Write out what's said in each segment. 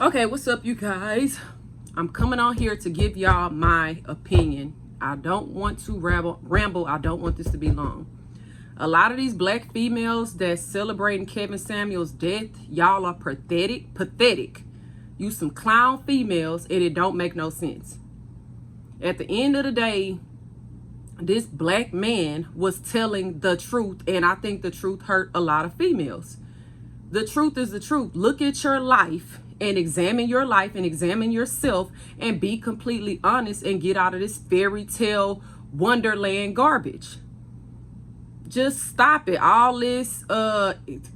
Okay, what's up, you guys? I'm coming on here to give y'all my opinion. I don't want to ramble. I don't want this to be long. A lot of these black females that's celebrating Kevin Samuels' death, y'all are pathetic. You some clown females, and it don't make no sense. At the end of the day, this black man was telling the truth, and I think the truth hurt a lot of females. The truth is the truth. Look at your life and examine your life and examine yourself and be completely honest and get out of this fairy tale wonderland garbage. Just stop it. All this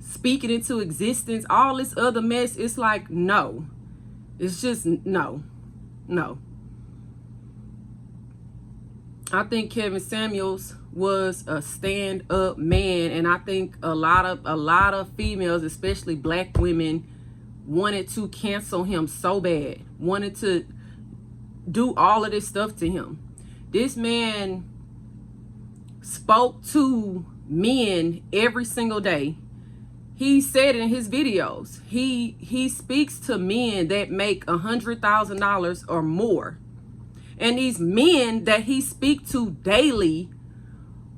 speaking into existence, all this other mess, it's like, no. It's just no. I think Kevin Samuels was a stand-up man, and I think a lot of females, especially black women, wanted to cancel him so bad, wanted to do all of this stuff to him. This man spoke to men every single day. He said in his videos, he speaks to men that make $100,000 or more. And these men that he speaks to daily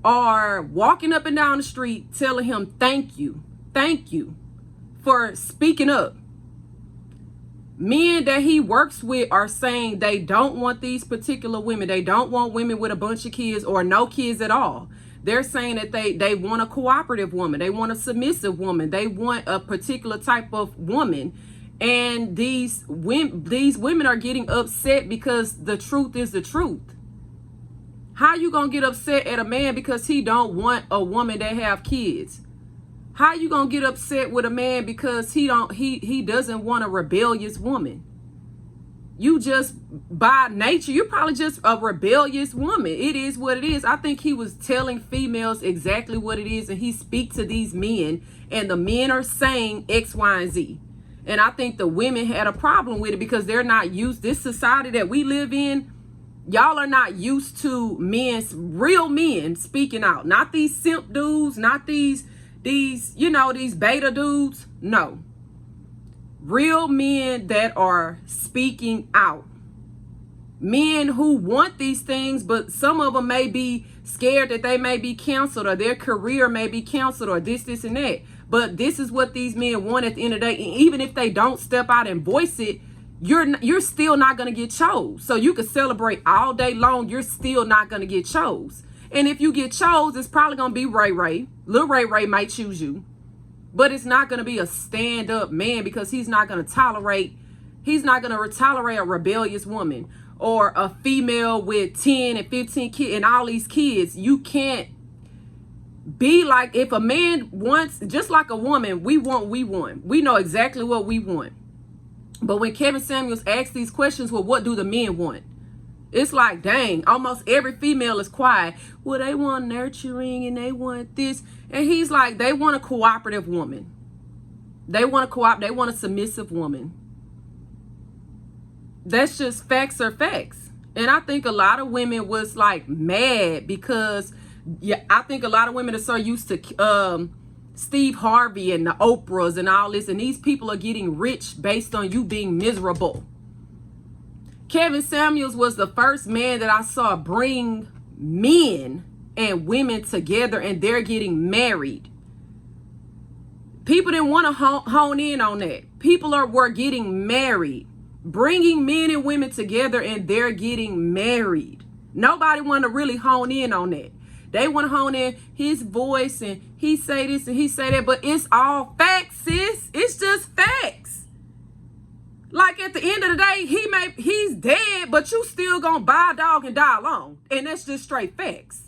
are walking up and down the street telling him, thank you for speaking up. Men that he works with are saying they don't want these particular women. They don't want women with a bunch of kids or no kids at all. They're saying that they want a cooperative woman. They want a submissive woman. They want a particular type of woman. And these women are getting upset because the truth is the truth. How you gonna get upset at a man because he don't want a woman that have kids? How you gonna get upset with a man because he doesn't want a rebellious woman? You just, by nature, you're probably just a rebellious woman. It is what it is. I think he was telling females exactly what it is, and he speaks to these men, and the men are saying X, Y, and Z. And I think the women had a problem with it because they're not used, this society that we live in, y'all are not used to real men speaking out. Not these simp dudes, not these beta dudes. No. Real men that are speaking out. Men who want these things, but some of them may be scared that they may be canceled or their career may be canceled or this and that. But this is what these men want at the end of the day. And even if they don't step out and voice it, you're still not going to get chose. So you can celebrate all day long. You're still not going to get chose. And if you get chose, it's probably going to be Ray Ray. Lil Ray Ray might choose you. But it's not going to be a stand-up man because he's not going to tolerate a rebellious woman or a female with 10 and 15 kids and all these kids. You can't be like, if a man wants, just like a woman, we want. We know exactly what we want. But when Kevin Samuels asks these questions, well, what do the men want? It's like, dang, almost every female is quiet. Well, they want nurturing and they want this. And he's like, they want a cooperative woman. They want a submissive woman. That's just facts are facts. And I think a lot of women was like mad because I think a lot of women are so used to Steve Harvey and the Oprahs and all this. And these people are getting rich based on you being miserable. Kevin Samuels was the first man that I saw bring men and women together, and they're getting married. People didn't want to hone in on that. People were getting married, bringing men and women together, and they're getting married. Nobody wanted to really hone in on that. They want to hone in his voice and he say this and he say that, but it's all facts, sis. It's just facts. Like at the end of the day, he's dead, but you still gonna buy a dog and die alone. And that's just straight facts.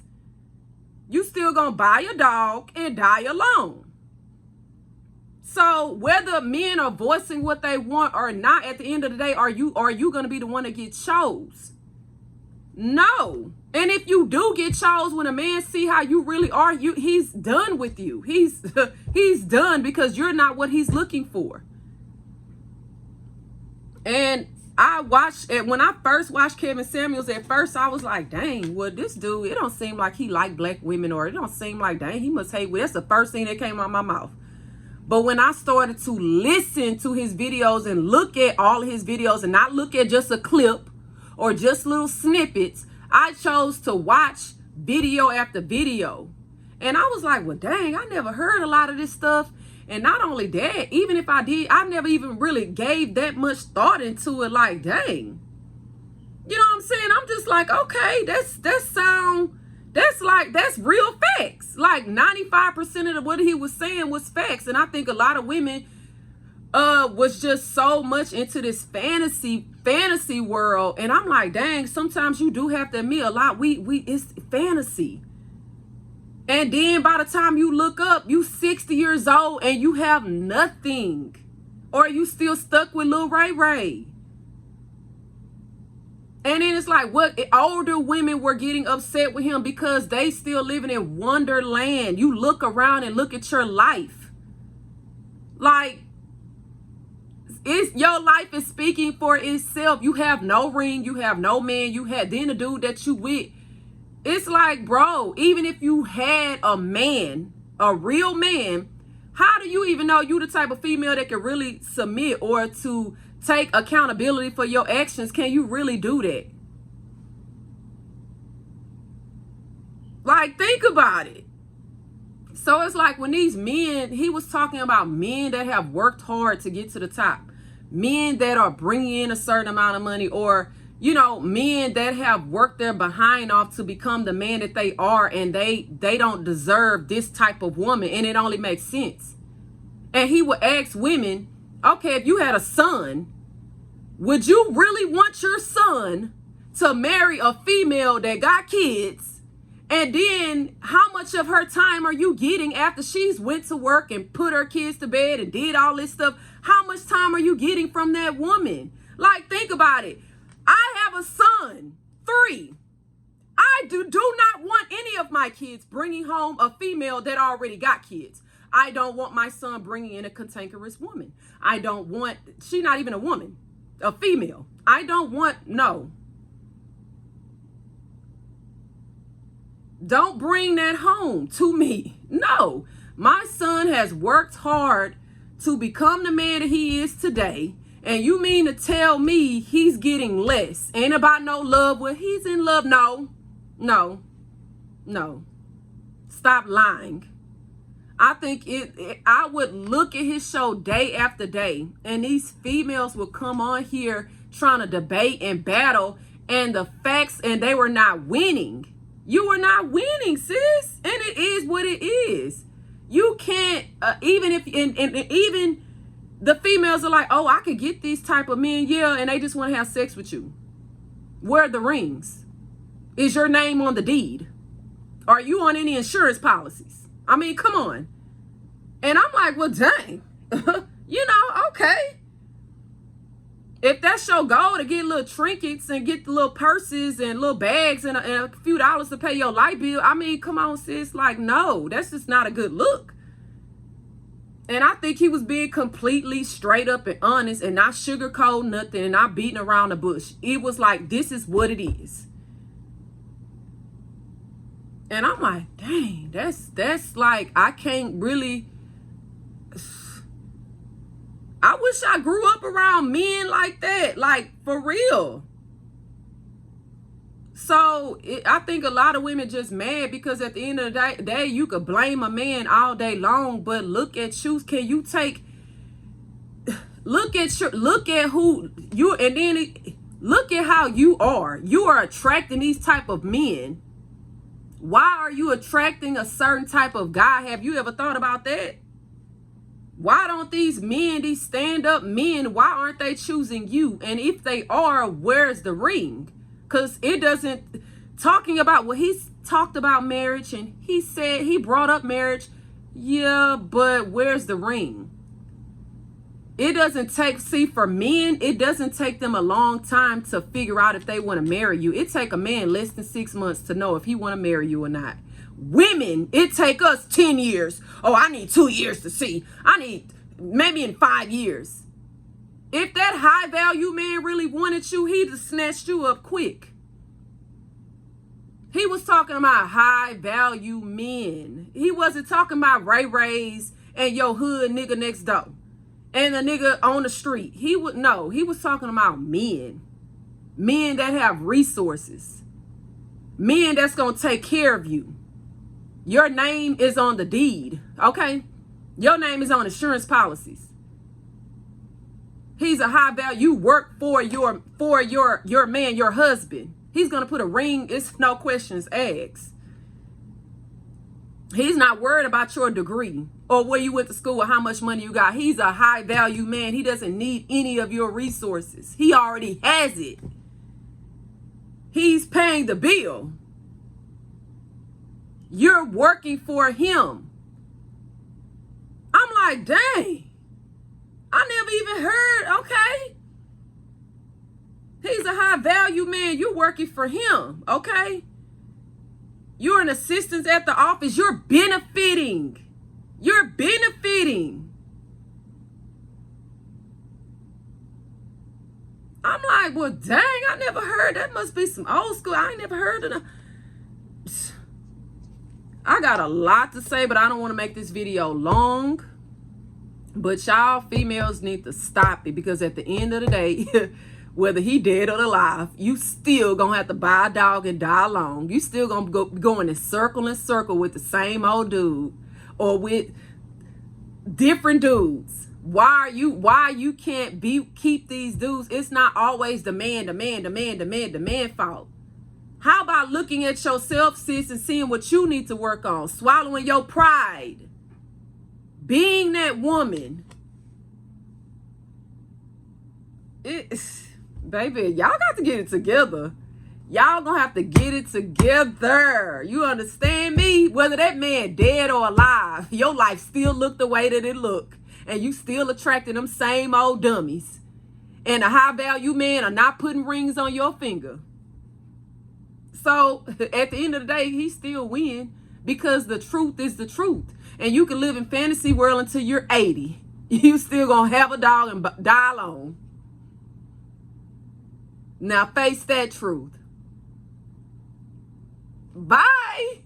You still gonna buy a dog and die alone. So whether men are voicing what they want or not, at the end of the day, are you gonna be the one that gets chose? No. And if you do get chose, when a man see how you really are, he's done with you. He's done because you're not what he's looking for. And when I first watched Kevin Samuels, at first I was like, dang, well, this dude, it don't seem like he like black women, or it don't seem like, dang, he must hate. Well, that's the first thing that came out of my mouth. But when I started to listen to his videos and look at all of his videos and not look at just a clip or just little snippets, I chose to watch video after video. And I was like, well, dang, I never heard a lot of this stuff. And not only that, even if I did, I never even really gave that much thought into it. Like, dang, you know what I'm saying? I'm just like, okay, that's real facts. Like 95% of what he was saying was facts. And I think a lot of women was just so much into this fantasy world. And I'm like, dang, sometimes you do have to admit a lot. It's fantasy. And then by the time you look up, you 60 years old and you have nothing. Or you still stuck with Lil Ray Ray. And then it's like, what older women were getting upset with him because they still living in Wonderland. You look around and look at your life. Like, your life is speaking for itself. You have no ring, you have no man, then the dude that you with. It's like, bro, even if you had a man, a real man, how do you even know you the type of female that can really submit or to take accountability for your actions? Can you really do that? Like, think about it. So it's like when these men, he was talking about men that have worked hard to get to the top, men that are bringing in a certain amount of money, or, you know, men that have worked their behind off to become the man that they are, and they don't deserve this type of woman, and it only makes sense. And he would ask women, okay, if you had a son, would you really want your son to marry a female that got kids? And then how much of her time are you getting after she's went to work and put her kids to bed and did all this stuff? How much time are you getting from that woman? Like, think about it. I have a son, 3. I do not want any of my kids bringing home a female that already got kids. I don't want my son bringing in a cantankerous woman. I don't want, she's not even a woman, a female. I don't want, no. Don't bring that home to me. No, my son has worked hard to become the man that he is today. And you mean to tell me he's getting less? Ain't about no love. Well, he's in love. No. Stop lying. I think I would look at his show day after day, and these females would come on here trying to debate and battle, and the facts, and they were not winning. You were not winning, sis. And it is what it is. You can't, even if, and even the females are like, oh, I could get these type of men, yeah, and they just want to have sex with you. Where are the rings? Is your name on the deed? Are you on any insurance policies? I mean, come on. And I'm like, well, dang. You know, okay. If that's your goal to get little trinkets and get the little purses and little bags and a few dollars to pay your light bill, I mean, come on, sis. Like, no, that's just not a good look. And I think he was being completely straight up and honest and not sugarcoat nothing and not beating around the bush. It was like, this is what it is. And I'm like, dang, that's like, I can't really. I wish I grew up around men like that, like, for real. So I think a lot of women just mad because at the end of the day, you could blame a man all day long, but look at you. Can you take, look at who you, and then look at how you are. You are attracting these type of men. Why are you attracting a certain type of guy? Have you ever thought about that? Why don't these men, these stand-up men, why aren't they choosing you? And if they are, where's the ring? Because it doesn't, talking about, well, he's talked about marriage and he said, he brought up marriage. Yeah, but where's the ring? It doesn't take, see, for men, it doesn't take them a long time to figure out if they want to marry you. It take a man less than 6 months to know if he want to marry you or not. Women, it take us 10 years. Oh, I need 2 years to see. I need maybe in 5 years. If that high value man really wanted you, he'd have snatched you up quick. He was talking about high value men. He wasn't talking about Ray Rays and your hood nigga next door and the nigga on the street. He was talking about men. Men that have resources. Men that's gonna take care of you. Your name is on the deed, okay? Your name is on insurance policies. He's a high value. You work for your man, your husband. He's gonna put a ring. It's no questions asked. He's not worried about your degree or where you went to school or how much money you got. He's a high value man. He doesn't need any of your resources. He already has it. He's paying the bill. You're working for him. I'm like, dang. I never even heard, okay? He's a high value man. You're working for him, okay? You're an assistant at the office. You're benefiting. You're benefiting. I'm like, well, dang, I never heard. That must be some old school. I ain't never heard of that. I got a lot to say, but I don't want to make this video long. But y'all females need to stop it, because at the end of the day, whether he dead or alive, you still gonna have to buy a dog and die alone. You still gonna go going in circle with the same old dude or with different dudes. Why you can't keep these dudes? It's not always the man fault. How about looking at yourself, sis, and seeing what you need to work on, swallowing your pride, being that woman? Baby, y'all got to get it together. Y'all gonna have to get it together. You understand me? Whether that man dead or alive, your life still look the way that it look. And you still attracting them same old dummies. And a high value man are not putting rings on your finger. So at the end of the day, he still win, because the truth is the truth. And you can live in fantasy world until you're 80. You still gonna have a dog and die alone. Now face that truth. Bye.